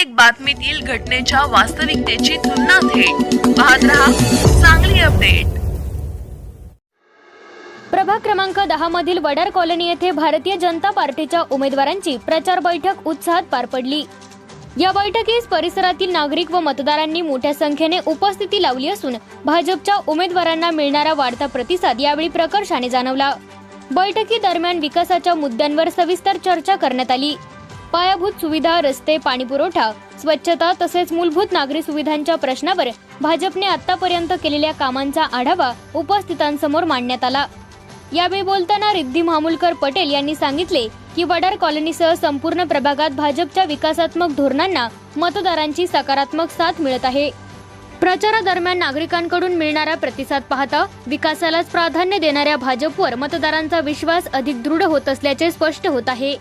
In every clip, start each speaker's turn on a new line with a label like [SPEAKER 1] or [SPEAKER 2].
[SPEAKER 1] प्रत्येक बातमीतील घटनेच्या वास्तविकतेची तुलना थेट पाहत रहा चांगली अपडेट।
[SPEAKER 2] प्रभाग क्रमांक 10 मधील वडार कॉलनी येथे भारतीय जनता पार्टीच्या उमेदवारांची प्रचार बैठक उत्साहात पार पडली। या बैठकीस परिसरातील नागरिक व मतदारांनी मोठ्या संख्येने उपस्थिती लावली असून भाजपच्या उमेदवारांना मिळणारा वाढता प्रतिसाद यावेळी प्रकर्षाने जाणवला। बैठकीदरम्यान विकासाच्या मुद्द्यांवर सविस्तर चर्चा करण्यात आली। पायाभूत सुविधा, रस्ते, पाणीपुरवठा, स्वच्छता तसेच मूलभूत नागरी सुविधांच्या प्रश्नावर भाजपने आतापर्यंत केलेल्या कामांचा आढावा उपस्थितांसमोर मांडण्यात आला। यावेळी बोलताना रिद्धी मामूलकर पटेल यांनी सांगितले की वडार कॉलनीसह संपूर्ण प्रभागात भाजपच्या विकासात्मक धोरणांना मतदारांची सकारात्मक साथ मिळत आहे। प्रचारादरम्यान नागरिकांकडून मिळणारा प्रतिसाद पाहता विकासालाच प्राधान्य देणाऱ्या भाजपवर मतदारांचा विश्वास अधिक दृढ होत असल्याचे स्पष्ट होत आहे।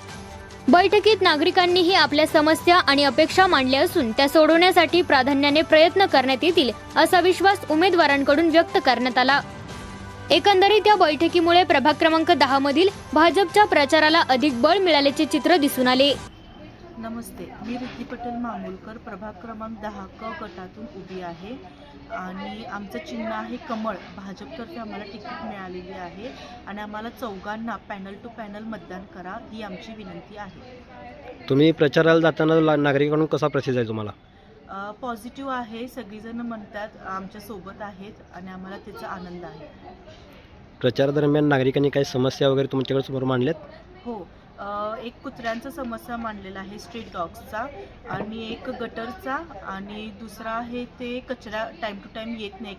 [SPEAKER 2] बैठकीत नागरिकांनीही आपल्या समस्या आणि अपेक्षा मांडल्या असून त्या सोडवण्यासाठी प्राधान्याने प्रयत्न करण्यात येतील असा विश्वास उमेदवारांकडून व्यक्त करण्यात आला। एकंदरीत या बैठकीमुळे प्रभाग क्रमांक 10 मधील भाजपच्या प्रचाराला अधिक बळ मिळाल्याचे चित्र दिसून आले।
[SPEAKER 3] नमस्ते, मी रिद्धी पटेल मामूलकर, प्रभाग क्रमांक 10 क गटातून उभी आहे आणि आमचं चिन्ह आहे कमळ। भाजपतर्फे आम्हाला तिकीट मिळालेली आहे आणि आम्हाला चौघांना पॅनल टू पॅनल मतदान करा ही आमची विनंती आहे।
[SPEAKER 4] तुम्ही प्रचाराला जाताना नागरिकांकडून कसा प्रतिसाद आहे तुम्हाला?
[SPEAKER 3] पॉझिटिव्ह आहे, सगळीजण म्हणतात आमच्या सोबत आहेत आणि आम्हाला त्याचा आनंद आहे।
[SPEAKER 4] प्रचार दरम्यान नागरिकांनी काही समस्या वगैरे तुमच्याकडे समोर मांडल्यात?
[SPEAKER 3] हो, एक कुत्र्यांचा समस्या मांडलेला आहे, स्ट्रीट डॉग्सचा, आणि एक गटरचा, आणि दुसरा आहे ते कचरा टाईम टू टाईम येत नाही,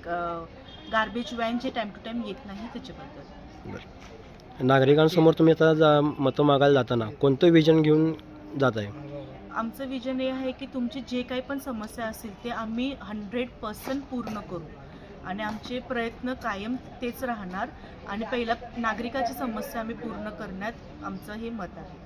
[SPEAKER 3] गार्बेज व्हॅन जे टाईम टू टाईम येत नाही त्याच्याबद्दल।
[SPEAKER 4] बरं, नागरिकांसमोर तुम्ही आता मतं मागायला जाताना कोणतं विजन घेऊन जात आहे?
[SPEAKER 3] आमचं विजन हे आहे की तुमची जे काही पण समस्या असेल ते आम्ही 100% पूर्ण करू आणि आमचे प्रयत्न कायम तेच राहणार आणि पहिला नागरिकाची समस्या आम्ही पूर्ण करण्यात आमचं हे मत आहे।